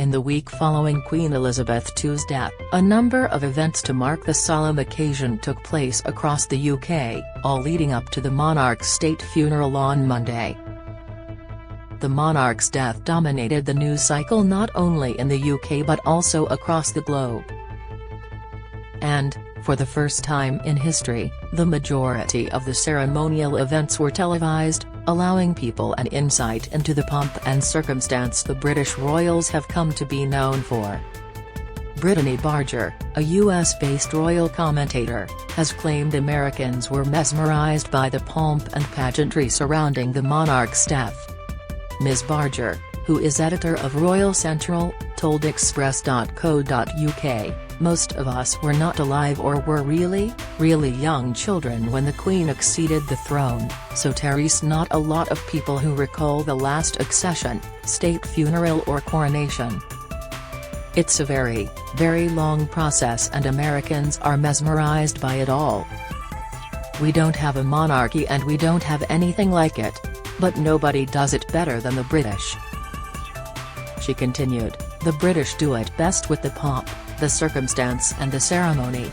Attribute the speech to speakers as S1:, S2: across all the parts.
S1: In the week following Queen Elizabeth II's death, a number of events to mark the solemn occasion took place across the UK, all leading up to the monarch's state funeral on Monday. The monarch's death dominated the news cycle not only in the UK but also across the globe. And, for the first time in history, the majority of the ceremonial events were televised, allowing people an insight into the pomp and circumstance the British royals have come to be known for. Brittani Barger, a US-based royal commentator, has claimed Americans were mesmerised by the pomp and pageantry surrounding the monarch's death. Ms. Barger, who is editor of Royal Central, told Express.co.uk, "Most of us were not alive or were really young children when the Queen acceded the throne, so there's not a lot of people who recall the last accession, state funeral or coronation. It's a very long process and Americans are mesmerised by it all. We don't have a monarchy and we don't have anything like it. But nobody does it better than the British." She continued, "The British do it best with the pomp, the circumstance and the ceremony.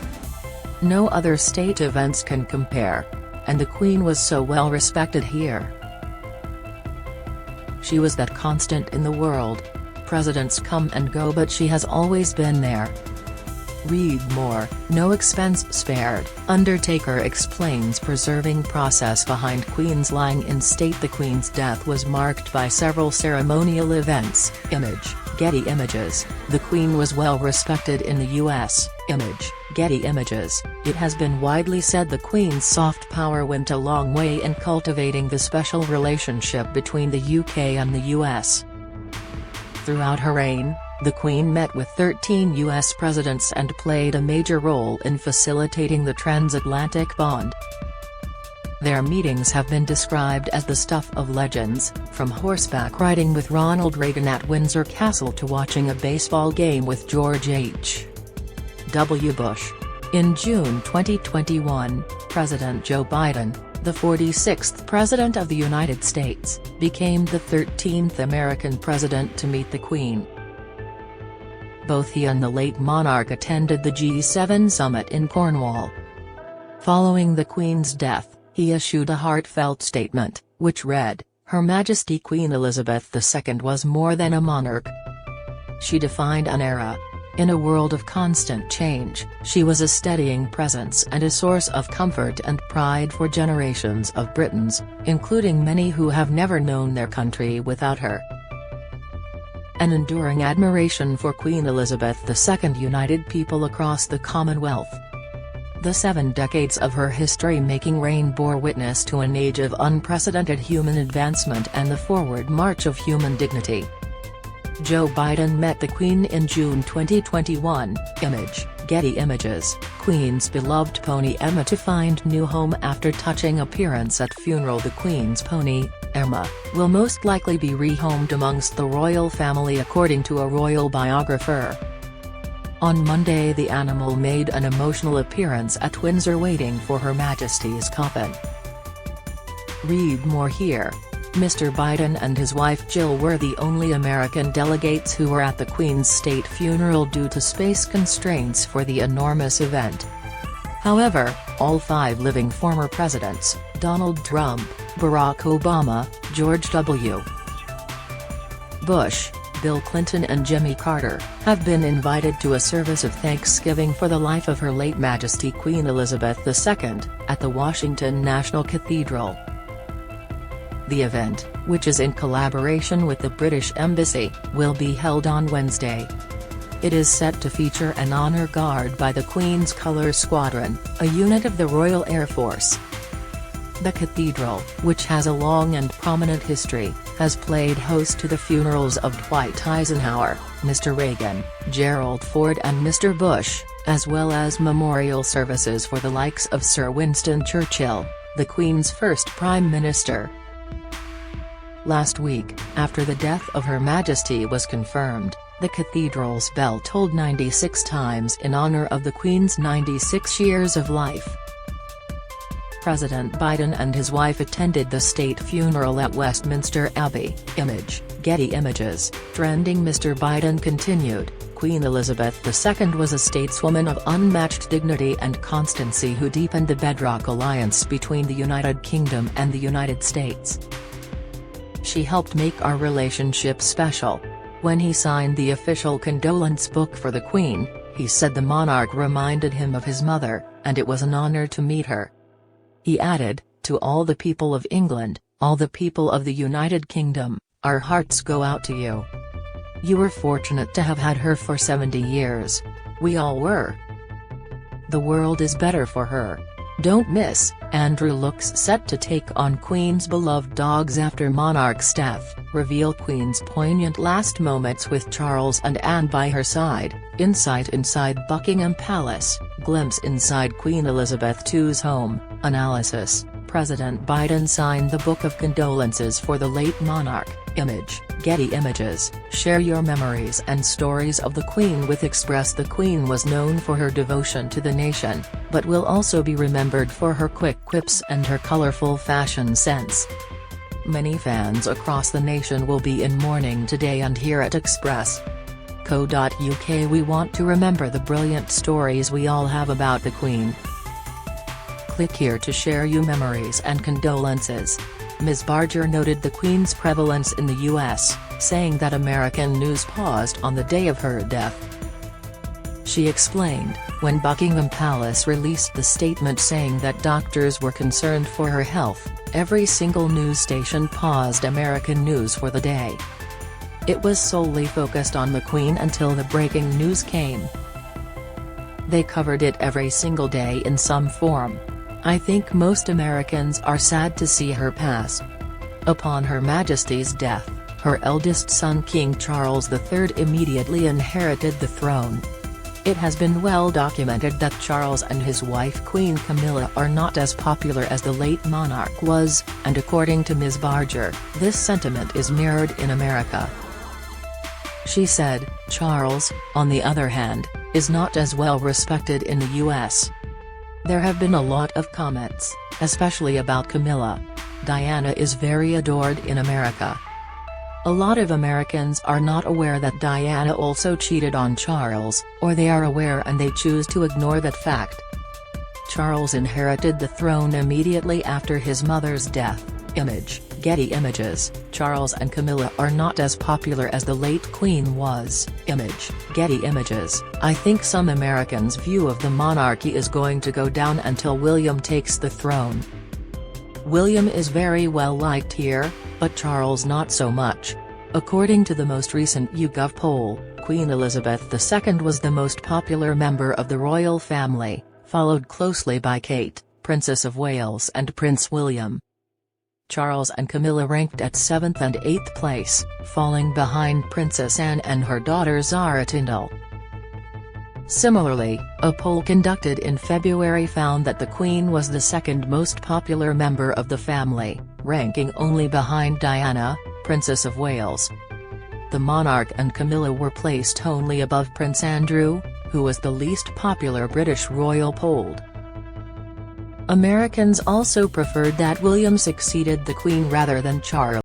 S1: No other state events can compare. And the Queen was so well respected here. She was that constant in the world. Presidents come and go but she has always been there. Read more, no expense spared." Undertaker explains preserving process behind Queen's lying in state. The Queen's death was marked by several ceremonial events. Image, Getty Images. The Queen was well respected in the US. Image, Getty Images. It has been widely said the Queen's soft power went a long way in cultivating the special relationship between the UK and the US. Throughout her reign, the Queen met with 13 US presidents and played a major role in facilitating the transatlantic bond. Their meetings have been described as the stuff of legends, from horseback riding with Ronald Reagan at Windsor Castle to watching a baseball game with George H.W. Bush. In June 2021, President Joe Biden, the 46th President of the United States, became the 13th American president to meet the Queen. Both he and the late monarch attended the G7 summit in Cornwall. Following the Queen's death, he issued a heartfelt statement, which read, "Her Majesty Queen Elizabeth II was more than a monarch. She defined an era. In a world of constant change, she was a steadying presence and a source of comfort and pride for generations of Britons, including many who have never known their country without her." An enduring admiration for Queen Elizabeth II united people across the Commonwealth. The 7 decades of her history-making reign bore witness to an age of unprecedented human advancement and the forward march of human dignity. Joe Biden met the Queen in June 2021. Image, Getty Images. Queen's beloved pony Emma to find new home after touching appearance at funeral. The Queen's pony, Emma, will most likely be rehomed amongst the royal family according to a royal biographer. On Monday the animal made an emotional appearance at Windsor waiting for Her Majesty's coffin. Read more here. Mr. Biden and his wife Jill were the only American delegates who were at the Queen's state funeral due to space constraints for the enormous event. However, all 5 living former presidents, Donald Trump, Barack Obama, George W. Bush, Bill Clinton and Jimmy Carter, have been invited to a service of thanksgiving for the life of Her late Majesty Queen Elizabeth II, at the Washington National Cathedral. The event, which is in collaboration with the British Embassy, will be held on Wednesday. It is set to feature an honour guard by the Queen's Colour Squadron, a unit of the Royal Air Force. The cathedral, which has a long and prominent history, has played host to the funerals of Dwight Eisenhower, Mr. Reagan, Gerald Ford and Mr. Bush, as well as memorial services for the likes of Sir Winston Churchill, the Queen's first Prime Minister. Last week, after the death of Her Majesty was confirmed, the cathedral's bell tolled 96 times in honor of the Queen's 96 years of life. President Biden and his wife attended the state funeral at Westminster Abbey. Image. Getty Images. Trending. Mr. Biden continued. Queen Elizabeth II was a stateswoman of unmatched dignity and constancy who deepened the bedrock alliance between the United Kingdom and the United States. She helped make our relationship special. When he signed the official condolence book for the Queen, he said the monarch reminded him of his mother, and it was an honor to meet her. He added, "To all the people of England, all the people of the United Kingdom, our hearts go out to you. You were fortunate to have had her for 70 years. We all were. The world is better for her. Don't miss." Andrew looks set to take on Queen's beloved dogs after monarch's death. Reveal Queen's poignant last moments with Charles and Anne by her side. Insight inside Buckingham Palace. Glimpse inside Queen Elizabeth II's home. Analysis. President Biden signed the Book of Condolences for the late monarch. Image. Getty Images. Share your memories and stories of the Queen with Express. The Queen was known for her devotion to the nation, but will also be remembered for her quick quips and her colorful fashion sense. Many fans across the nation will be in mourning today, and here at Express.co.uk we want to remember the brilliant stories we all have about the Queen. Click here to share your memories and condolences. Ms. Barger noted the Queen's prevalence in the U.S., saying that American news paused on the day of her death. She explained, when Buckingham Palace released the statement saying that doctors were concerned for her health, every single news station paused American news for the day. It was solely focused on the Queen until the breaking news came. They covered it every single day in some form. I think most Americans are sad to see her pass. Upon Her Majesty's death, her eldest son King Charles III immediately inherited the throne. It has been well documented that Charles and his wife Queen Camilla are not as popular as the late monarch was, and according to Ms. Barger, this sentiment is mirrored in America. She said, Charles, on the other hand, is not as well respected in the U.S. There have been a lot of comments, especially about Camilla. Diana is very adored in America. A lot of Americans are not aware that Diana also cheated on Charles, or they are aware and they choose to ignore that fact. Charles inherited the throne immediately after his mother's death. Image. Getty Images. Charles and Camilla are not as popular as the late Queen was. Image. Getty Images. I think some Americans' view of the monarchy is going to go down until William takes the throne. William is very well liked here, but Charles not so much. According to the most recent YouGov poll, Queen Elizabeth II was the most popular member of the royal family, followed closely by Kate, Princess of Wales, and Prince William. Charles and Camilla ranked at 7th and 8th place, falling behind Princess Anne and her daughter Zara Tindall. Similarly, a poll conducted in February found that the Queen was the second most popular member of the family, ranking only behind Diana, Princess of Wales. The monarch and Camilla were placed only above Prince Andrew, who was the least popular British royal polled. Americans also preferred that William succeeded the Queen rather than Charles.